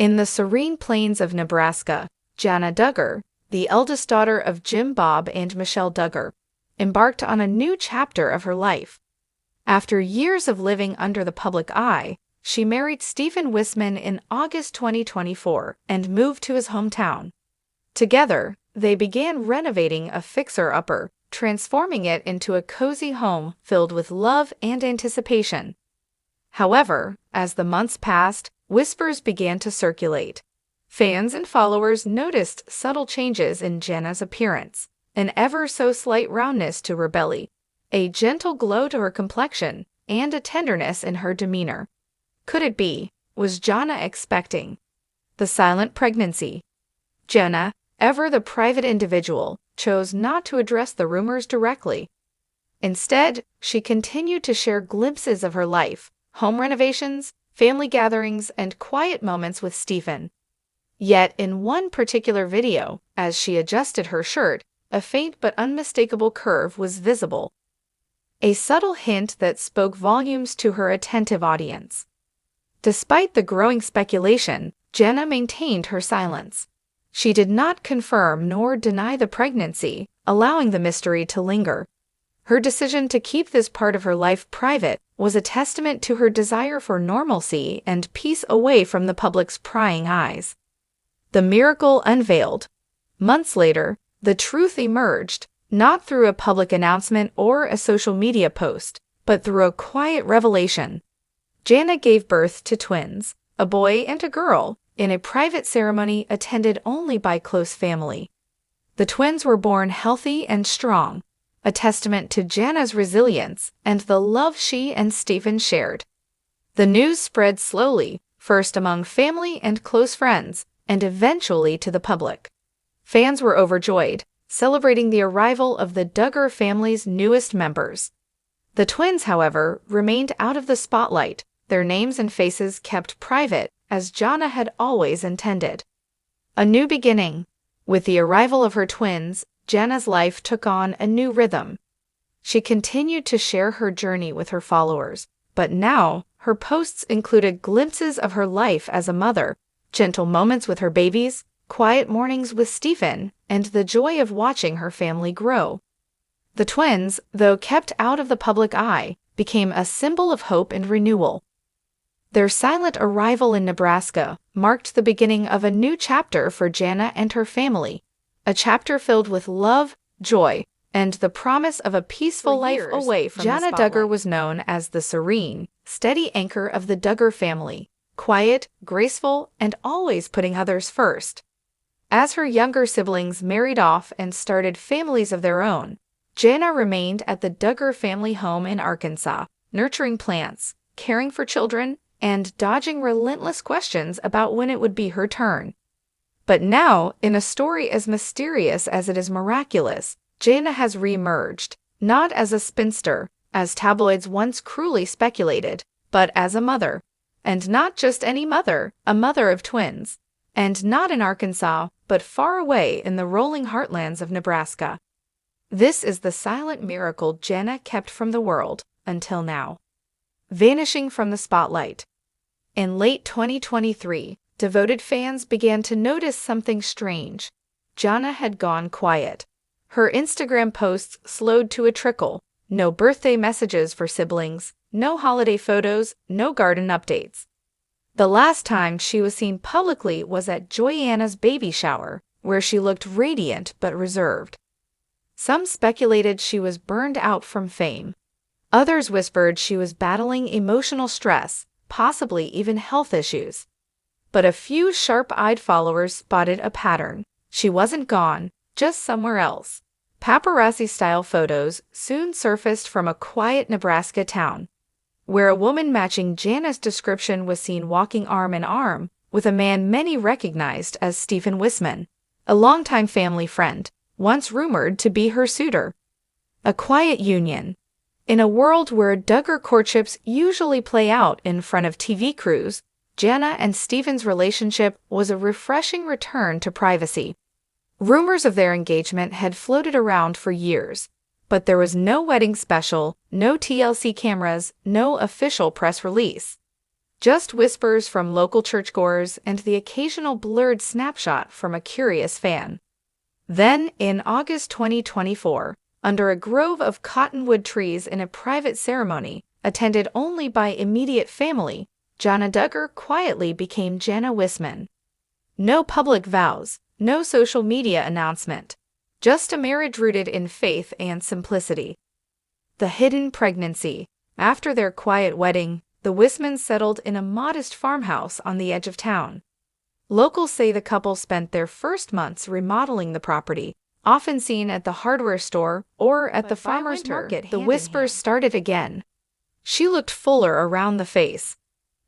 In the serene plains of Nebraska, Jana Duggar, the eldest daughter of Jim Bob and Michelle Duggar, embarked on a new chapter of her life. After years of living under the public eye, she married Stephen Wisman in August 2024 and moved to his hometown. Together, they began renovating a fixer-upper, transforming it into a cozy home filled with love and anticipation. However, as the months passed, whispers began to circulate. Fans and followers noticed subtle changes in Jana's appearance, an ever-so-slight roundness to her belly, a gentle glow to her complexion, and a tenderness in her demeanor. Could it be? Was Jana expecting the silent pregnancy? Jana, ever the private individual, chose not to address the rumors directly. Instead, she continued to share glimpses of her life, home renovations, family gatherings, and quiet moments with Stephen. Yet in one particular video, as she adjusted her shirt, a faint but unmistakable curve was visible, a subtle hint that spoke volumes to her attentive audience. Despite the growing speculation, Jana maintained her silence. She did not confirm nor deny the pregnancy, allowing the mystery to linger. Her decision to keep this part of her life private was a testament to her desire for normalcy and peace away from the public's prying eyes. The Miracle Unveiled. Months later, the truth emerged, not through a public announcement or a social media post, but through a quiet revelation. Jana gave birth to twins, a boy and a girl, in a private ceremony attended only by close family. The twins were born healthy and strong, a testament to Jana's resilience and the love she and Stephen shared. The news spread slowly, first among family and close friends, and eventually to the public. Fans were overjoyed, celebrating the arrival of the Duggar family's newest members. The twins, however, remained out of the spotlight, their names and faces kept private, as Jana had always intended. A new beginning. With the arrival of her twins, Jana's life took on a new rhythm. She continued to share her journey with her followers, but now her posts included glimpses of her life as a mother, gentle moments with her babies, quiet mornings with Stephen, and the joy of watching her family grow. The twins, though kept out of the public eye, became a symbol of hope and renewal. Their silent arrival in Nebraska marked the beginning of a new chapter for Jana and her family, a chapter filled with love, joy, and the promise of a peaceful life away from the spotlight. Jana Duggar was known as the serene, steady anchor of the Duggar family, quiet, graceful, and always putting others first. As her younger siblings married off and started families of their own, Jana remained at the Duggar family home in Arkansas, nurturing plants, caring for children, and dodging relentless questions about when it would be her turn. But now, in a story as mysterious as it is miraculous, Jana has re-emerged, not as a spinster, as tabloids once cruelly speculated, but as a mother. And not just any mother, a mother of twins. And not in Arkansas, but far away in the rolling heartlands of Nebraska. This is the silent miracle Jana kept from the world, until now. Vanishing from the spotlight. In late 2023, devoted fans began to notice something strange. Jana had gone quiet. Her Instagram posts slowed to a trickle. No birthday messages for siblings, no holiday photos, no garden updates. The last time she was seen publicly was at Joyanna's baby shower, where she looked radiant but reserved. Some speculated she was burned out from fame. Others whispered she was battling emotional stress, possibly even health issues. But a few sharp-eyed followers spotted a pattern. She wasn't gone, just somewhere else. Paparazzi-style photos soon surfaced from a quiet Nebraska town, where a woman matching Jana's description was seen walking arm in arm with a man many recognized as Stephen Wisman, a longtime family friend, once rumored to be her suitor. A quiet union. In a world where Duggar courtships usually play out in front of TV crews, Jana and Stephen's relationship was a refreshing return to privacy. Rumors of their engagement had floated around for years, but there was no wedding special, no TLC cameras, no official press release. Just whispers from local churchgoers and the occasional blurred snapshot from a curious fan. Then, in August 2024, under a grove of cottonwood trees in a private ceremony, attended only by immediate family, Jana Duggar quietly became Jana Wisman. No public vows, no social media announcement, just a marriage rooted in faith and simplicity. The hidden pregnancy. After their quiet wedding, the Wismans settled in a modest farmhouse on the edge of town. Locals say the couple spent their first months remodeling the property, often seen at the hardware store or at the farmer's market. The whispers started again. She looked fuller around the face.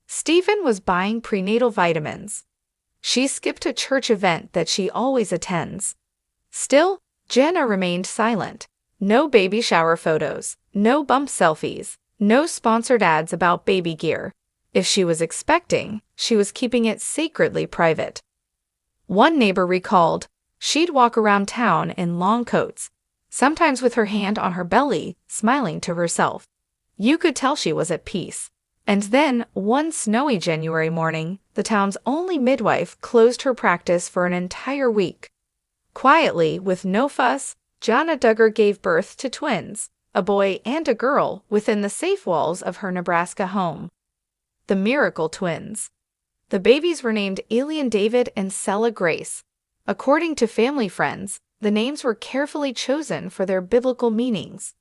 Stephen was buying prenatal vitamins. She skipped a church event that she always attends. Still, Jana remained silent. No baby shower photos, no bump selfies, no sponsored ads about baby gear. If she was expecting, she was keeping it sacredly private. One neighbor recalled, she'd walk around town in long coats, sometimes with her hand on her belly, smiling to herself. You could tell she was at peace. And then, one snowy January morning, the town's only midwife closed her practice for an entire week. Quietly, with no fuss, Jana Duggar gave birth to twins, a boy and a girl, within the safe walls of her Nebraska home. The Miracle Twins. The babies were named Elian David and Sella Grace. According to family friends, the names were carefully chosen for their biblical meanings.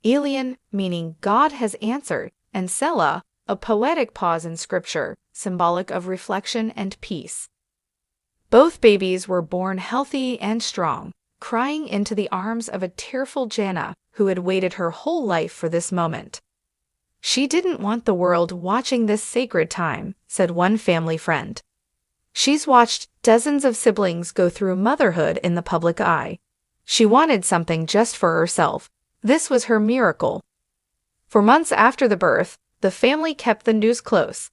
Elian, meaning God has answered, and Sella, a poetic pause in scripture, symbolic of reflection and peace. Both babies were born healthy and strong, crying into the arms of a tearful Jana, who had waited her whole life for this moment. She didn't want the world watching this sacred time, said one family friend. She's watched dozens of siblings go through motherhood in the public eye. She wanted something just for herself. This was her miracle. For months after the birth, the family kept the news close.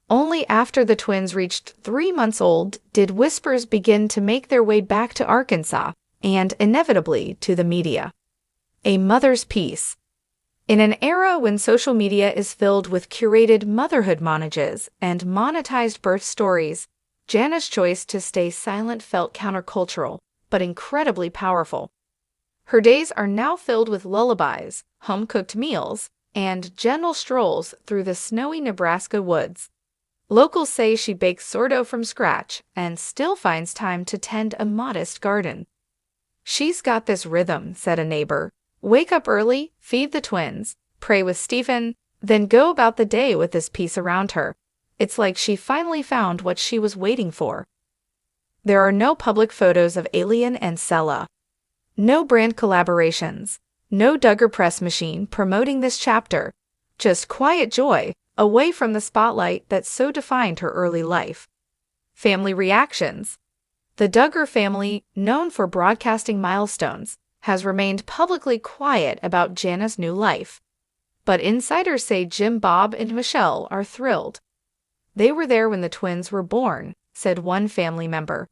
Only after the twins reached 3 months old did whispers begin to make their way back to Arkansas and, inevitably, to the media. A mother's peace. In an era when social media is filled with curated motherhood monages and monetized birth stories, Jana's choice to stay silent felt countercultural, but incredibly powerful. Her days are now filled with lullabies, home-cooked meals, and gentle strolls through the snowy Nebraska woods. Locals say she bakes sourdough from scratch and still finds time to tend a modest garden. She's got this rhythm, said a neighbor. Wake up early, feed the twins, pray with Stephen, then go about the day with this peace around her. It's like she finally found what she was waiting for. There are no public photos of Elian and Sella. No brand collaborations. No Duggar press machine promoting this chapter. Just quiet joy, away from the spotlight that so defined her early life. Family reactions. The Duggar family, known for broadcasting milestones, has remained publicly quiet about Jana's new life. But insiders say Jim Bob and Michelle are thrilled. They were there when the twins were born, said one family member.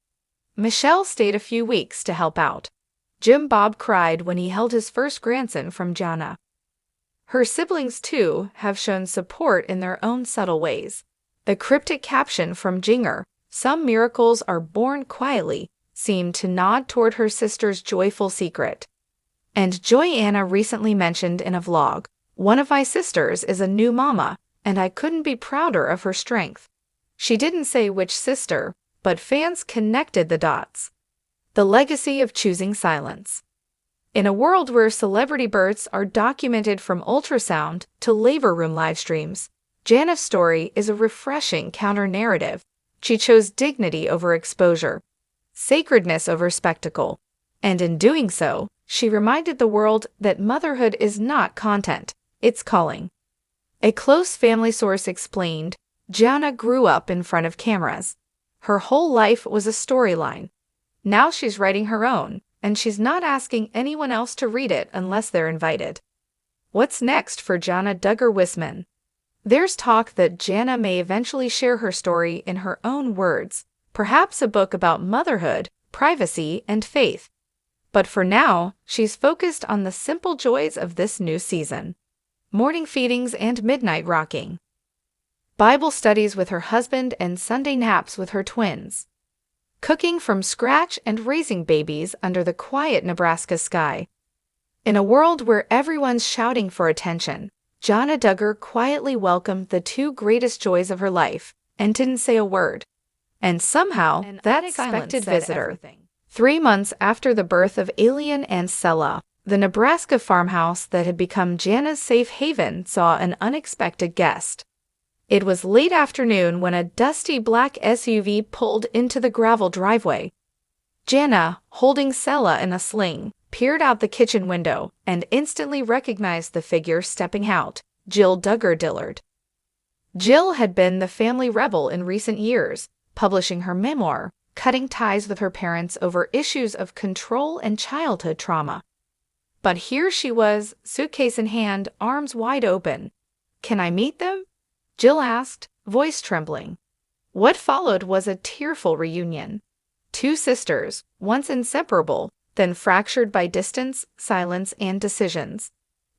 Michelle stayed a few weeks to help out. Jim Bob cried when he held his first grandson from Jana. Her siblings, too, have shown support in their own subtle ways. The cryptic caption from Jinger, "Some miracles are born quietly," seemed to nod toward her sister's joyful secret. And Joyanna recently mentioned in a vlog, "One of my sisters is a new mama, and I couldn't be prouder of her strength." She didn't say which sister, but fans connected the dots. The legacy of choosing silence. In a world where celebrity births are documented from ultrasound to labor room live streams, Jana's story is a refreshing counter-narrative. She chose dignity over exposure, sacredness over spectacle, and in doing so, she reminded the world that motherhood is not content, it's calling. A close family source explained, Jana grew up in front of cameras. Her whole life was a storyline. Now she's writing her own, and she's not asking anyone else to read it unless they're invited. What's next for Jana Duggar Wisman? There's talk that Jana may eventually share her story in her own words, perhaps a book about motherhood, privacy, and faith. But for now, she's focused on the simple joys of this new season. Morning feedings and midnight rocking. Bible studies with her husband and Sunday naps with her twins. Cooking from scratch and raising babies under the quiet Nebraska sky. In a world where everyone's shouting for attention, Jana Duggar quietly welcomed the two greatest joys of her life and didn't say a word. And somehow, that unexpected visitor. 3 months after the birth of Alien and Sella, the Nebraska farmhouse that had become Jana's safe haven saw an unexpected guest. It was late afternoon when a dusty black SUV pulled into the gravel driveway. Jana, holding Sella in a sling, peered out the kitchen window and instantly recognized the figure stepping out, Jill Duggar Dillard. Jill had been the family rebel in recent years, publishing her memoir, cutting ties with her parents over issues of control and childhood trauma. But here she was, suitcase in hand, arms wide open. "Can I meet them?" Jill asked, voice trembling. What followed was a tearful reunion. Two sisters, once inseparable, then fractured by distance, silence, and decisions.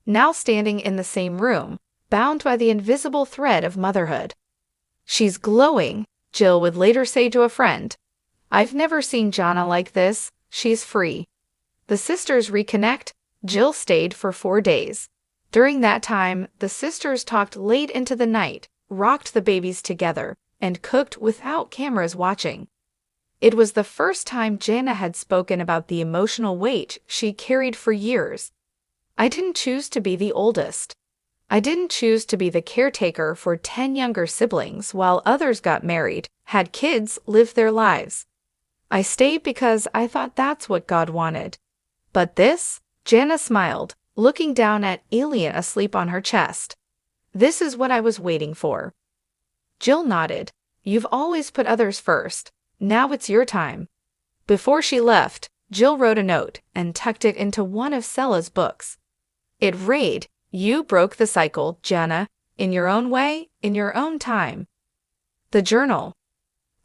Now standing in the same room, bound by the invisible thread of motherhood. "She's glowing," Jill would later say to a friend. "I've never seen Jana like this. She's free." The sisters reconnect. Jill stayed for 4 days. During that time, the sisters talked late into the night, rocked the babies together, and cooked without cameras watching. It was the first time Jana had spoken about the emotional weight she carried for years. "I didn't choose to be the oldest. I didn't choose to be the caretaker for 10 younger siblings while others got married, had kids, lived their lives. I stayed because I thought that's what God wanted. But this," Jana smiled, looking down at Alien asleep on her chest. "This is what I was waiting for." Jill nodded. "You've always put others first. Now it's your time." Before she left, Jill wrote a note and tucked it into one of Sella's books. It read, "You broke the cycle, Jana, in your own way, in your own time." The journal.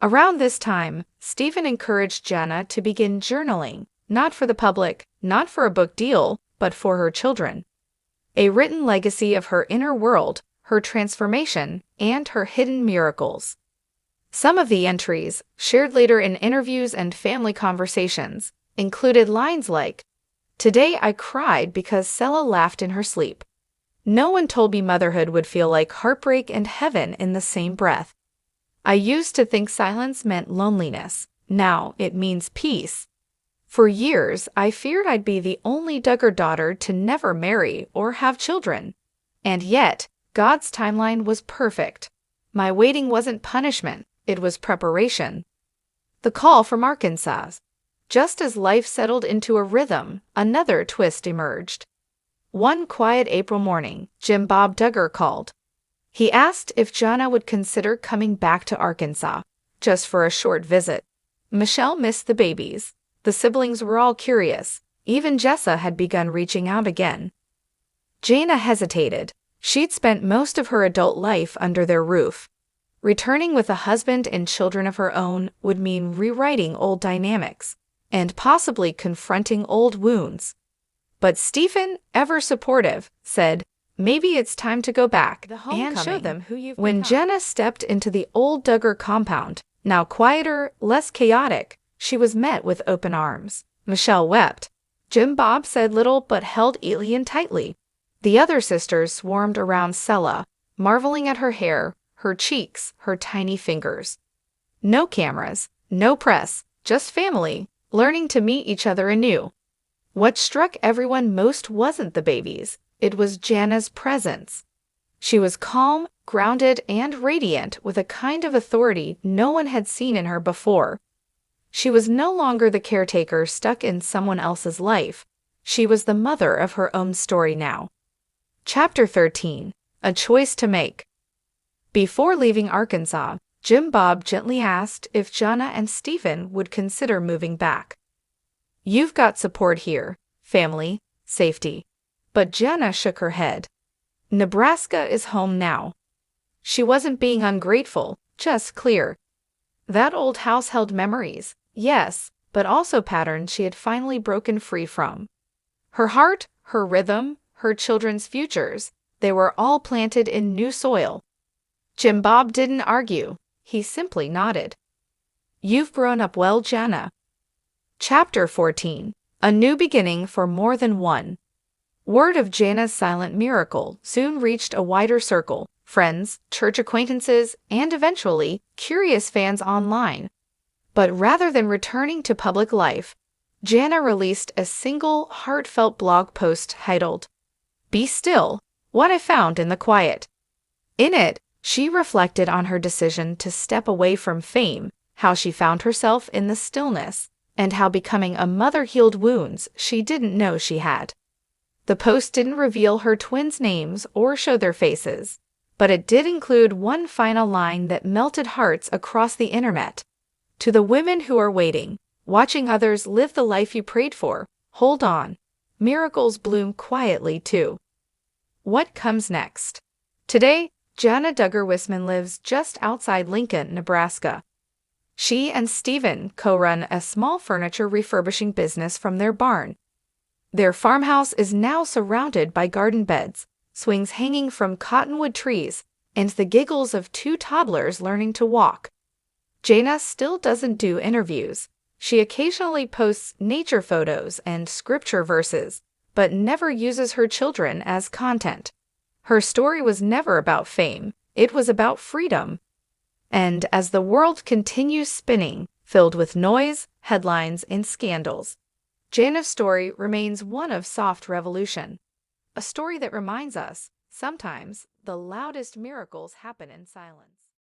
Around this time, Stephen encouraged Jana to begin journaling, not for the public, not for a book deal, but for her children. A written legacy of her inner world, her transformation, and her hidden miracles. Some of the entries, shared later in interviews and family conversations, included lines like, "Today I cried because Sella laughed in her sleep. No one told me motherhood would feel like heartbreak and heaven in the same breath. I used to think silence meant loneliness. Now it means peace. For years, I feared I'd be the only Duggar daughter to never marry or have children. And yet, God's timeline was perfect. My waiting wasn't punishment, it was preparation." The call from Arkansas. Just as life settled into a rhythm, another twist emerged. One quiet April morning, Jim Bob Duggar called. He asked if Jana would consider coming back to Arkansas, just for a short visit. Michelle missed the babies. The siblings were all curious. Even Jessa had begun reaching out again. Jana hesitated. She'd spent most of her adult life under their roof. Returning with a husband and children of her own would mean rewriting old dynamics, and possibly confronting old wounds. But Stephen, ever supportive, said, "Maybe it's time to go back and show them who you've become." When Jana stepped into the old Duggar compound, now quieter, less chaotic, she was met with open arms. Michelle wept. Jim Bob said little but held Alien tightly. The other sisters swarmed around Sella, marveling at her hair, her cheeks, her tiny fingers. No cameras, no press, just family, learning to meet each other anew. What struck everyone most wasn't the babies, it was Jana's presence. She was calm, grounded, and radiant with a kind of authority no one had seen in her before. She was no longer the caretaker stuck in someone else's life. She was the mother of her own story now. Chapter 13. A Choice to Make. Before leaving Arkansas, Jim Bob gently asked if Jana and Stephen would consider moving back. "You've got support here, family, safety." But Jana shook her head. Nebraska is home now. She wasn't being ungrateful, just clear. That old house held memories, yes, but also patterns she had finally broken free from. Her heart, her rhythm, her children's futures, they were all planted in new soil. Jim Bob didn't argue. He simply nodded. You've grown up well, Jana. Chapter 14. A New Beginning for More Than One. Word of Jana's silent miracle soon reached a wider circle: friends, church acquaintances, and eventually, curious fans online. But rather than returning to public life, Jana released a single, heartfelt blog post titled, "Be Still, What I Found in the Quiet." In it, she reflected on her decision to step away from fame, how she found herself in the stillness, and how becoming a mother healed wounds she didn't know she had. The post didn't reveal her twins' names or show their faces, but it did include one final line that melted hearts across the internet. To the women who are waiting, watching others live the life you prayed for, hold on. Miracles bloom quietly too. What comes next? Today, Jana Duggar Wisman lives just outside Lincoln, Nebraska. She and Stephen co-run a small furniture refurbishing business from their barn. Their farmhouse is now surrounded by garden beds, swings hanging from cottonwood trees, and the giggles of two toddlers learning to walk. Jana still doesn't do interviews. She occasionally posts nature photos and scripture verses, but never uses her children as content. Her story was never about fame. It was about freedom. And as the world continues spinning, filled with noise, headlines, and scandals, Jana's story remains one of soft revolution. A story that reminds us, sometimes, the loudest miracles happen in silence.